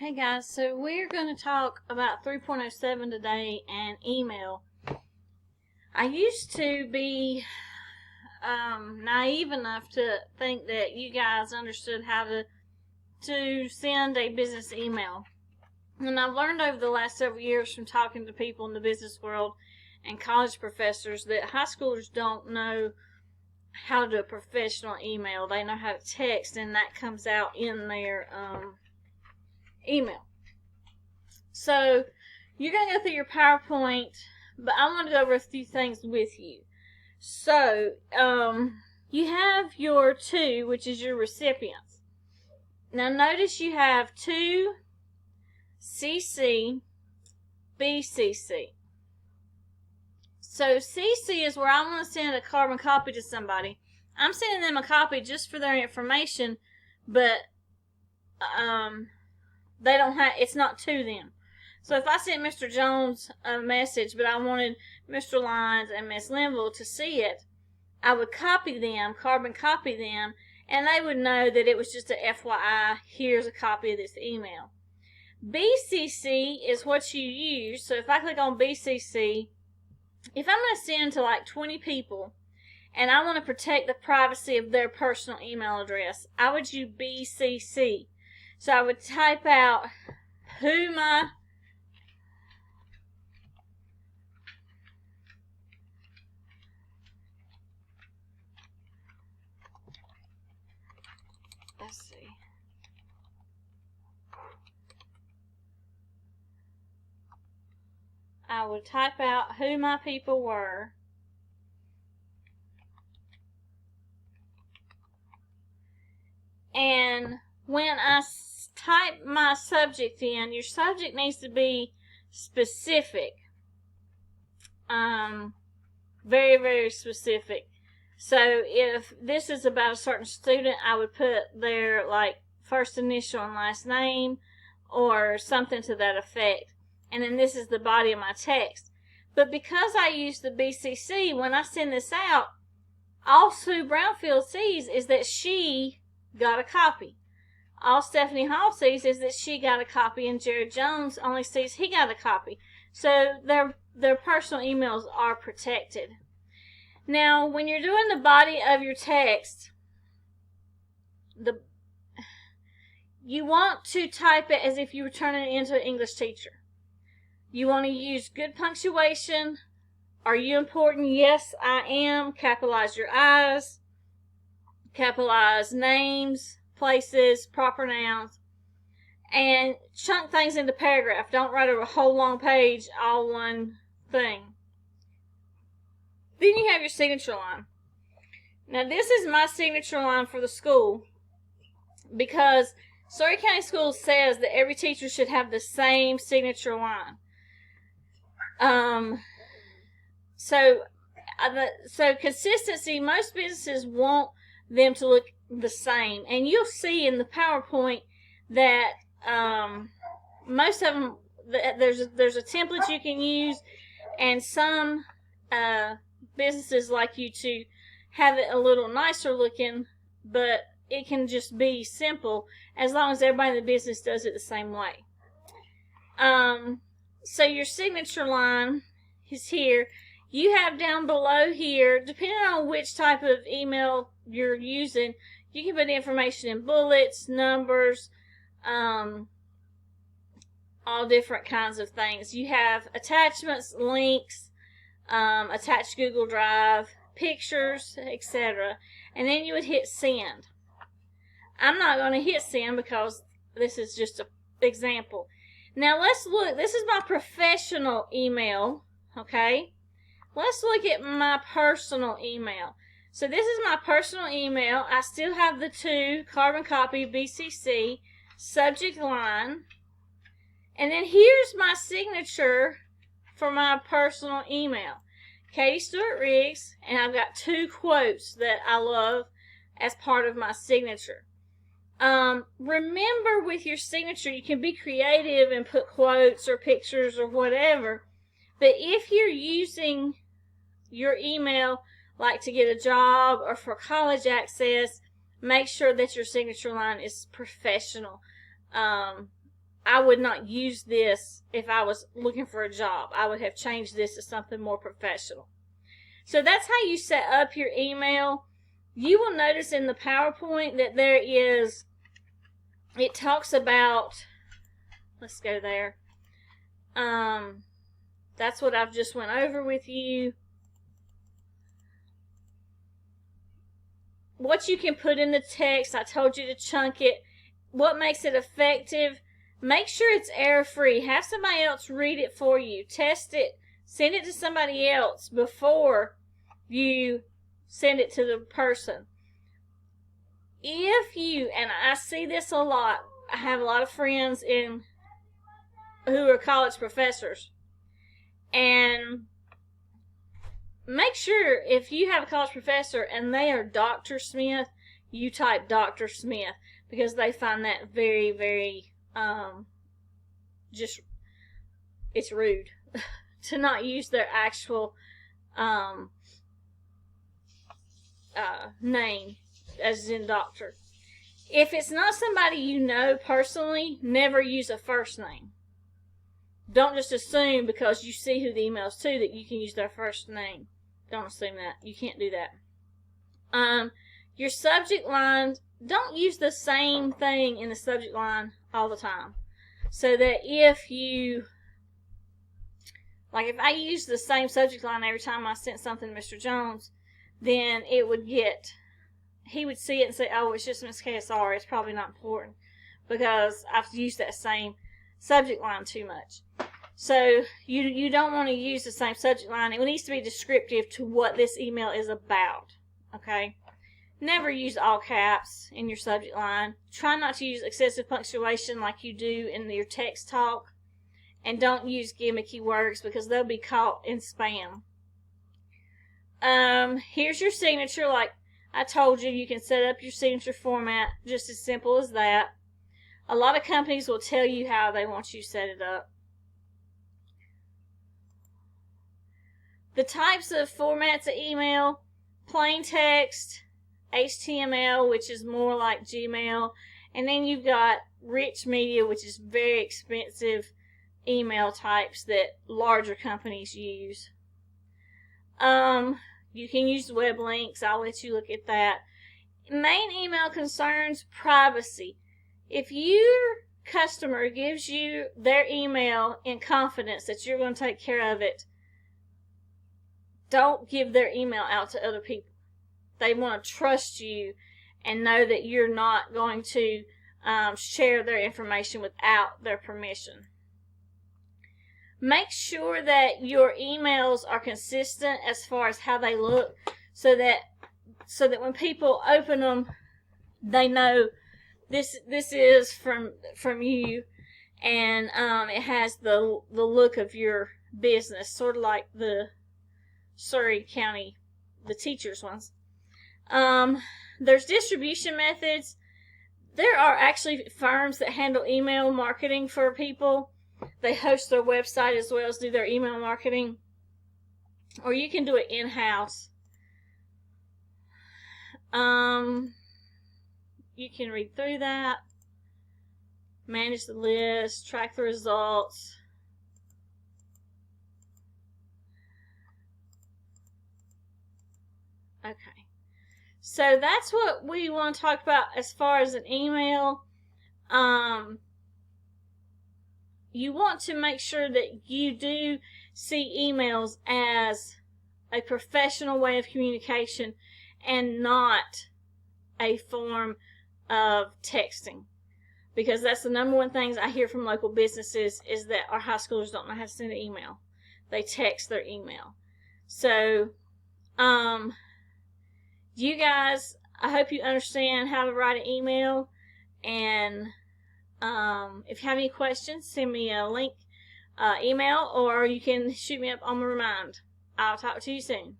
Hey guys, so we're going to talk about 3.07 today and email. I used to be naive enough to think that you guys understood how to send a business email. And I've learned over the last several years from talking to people in the business world and college professors that high schoolers don't know how to do a professional email. They know how to text, and that comes out in their email. So you're going to go through your PowerPoint, but I want to go over a few things with you. So you have your to, which is your recipients. Now notice you have to CC, BCC. So CC is where I want to send a carbon copy to somebody. I'm sending them a copy just for their information, but they don't have, it's not to them. So if I sent Mr. Jones a message, but I wanted Mr. Lyons and Miss Linville to see it, I would copy them, carbon copy them, and they would know that it was just a FYI, here's a copy of this email. BCC is what you use. So if I click on BCC, if I'm going to send to like 20 people, and I want to protect the privacy of their personal email address, I would use BCC. So I would type out who my I would type out who my people were, and when I type my subject in, your subject needs to be specific, very, very specific. So if this is about a certain student, I would put their like first initial and last name or something to that effect. And then this is the body of my text. But because I use the BCC, when I send this out, all Sue Brownfield sees is that she got a copy. All Stephanie Hall sees is that she got a copy, and Jared Jones only sees he got a copy. So their personal emails are protected. Now, when you're doing the body of your text, you want to type it as if you were turning it into an English teacher. You want to use good punctuation. Are you important? Yes, I am. Capitalize your I's. Capitalize names, places, proper nouns. And chunk things into paragraph. Don't write a whole long page, all one thing. Then you have your signature line. Now this is my signature line for the school, because Surry County Schools says that every teacher should have the same signature line. So consistency, most businesses want them to look the same. And you'll see in the PowerPoint that most of them, there's a template you can use, and some businesses like you to have it a little nicer looking, but it can just be simple as long as everybody in the business does it the same way. So your signature line is here. You have down below here, depending on which type of email you're using, you can put information in bullets, numbers, all different kinds of things. You have attachments, links, attached Google Drive, pictures, etc. And then you would hit send. I'm not going to hit send because this is just an example. Now let's look. This is my professional email, okay? Let's look at my personal email. So this is my personal email. I still have the to, carbon copy, BCC, subject line. And then here's my signature for my personal email. Katie Stewart Riggs, and I've got 2 quotes that I love as part of my signature. Remember, with your signature, you can be creative and put quotes or pictures or whatever. But if you're using your email like to get a job or for college access, make sure that your signature line is professional. I would not use this if I was looking for a job. I would have changed this to something more professional. So that's how you set up your email. You will notice in the PowerPoint that it talks about, let's go there. That's what I've just went over with you. What you can put in the text, I told you to chunk it. What makes it effective? Make sure it's error-free. Have somebody else read it for you. Test it. Send it to somebody else before you send it to the person. If you, and I see this a lot, I have a lot of friends who are college professors. And make sure if you have a college professor and they are Dr. Smith, you type Dr. Smith, because they find that very, very, it's rude to not use their actual name, as in doctor. If it's not somebody you know personally, never use a first name. Don't just assume because you see who the email's to that you can use their first name. Don't assume that. You can't do that. Your subject line, don't use the same thing in the subject line all the time. So that if you, like if I use the same subject line every time I sent something to Mr. Jones, then he would see it and say, oh, it's just Miss KSR. It's probably not important because I've used that same subject line too much. So you don't want to use the same subject line. It needs to be descriptive to what this email is about. Okay? Never use all caps in your subject line. Try not to use excessive punctuation like you do in your text talk. And don't use gimmicky words because they'll be caught in spam. Here's your signature. Like I told you, you can set up your signature format just as simple as that. A lot of companies will tell you how they want you to set it up. The types of formats of email: plain text, HTML, which is more like Gmail, and then you've got rich media, which is very expensive email types that larger companies use. You can use web links. I'll let you look at that. Main email concerns privacy. If your customer gives you their email in confidence that you're going to take care of it, don't give their email out to other people. They want to trust you and know that you're not going to share their information without their permission. Make sure that your emails are consistent as far as how they look, so that when people open them, they know this is from you, and it has the look of your business, sort of like the Surrey County, the teachers ones. There's distribution methods. There are actually firms that handle email marketing for people. They host their website as well as do their email marketing. Or you can do it in-house. You can read through that. Manage the list. Track the results. Okay. So that's what we want to talk about as far as an email. You want to make sure that you do see emails as a professional way of communication and not a form of texting. Because that's the number one things I hear from local businesses is that our high schoolers don't know how to send an email. They text their email. So, you guys, I hope you understand how to write an email, and if you have any questions, send me a link, email, or you can shoot me up on my Remind. I'll talk to you soon.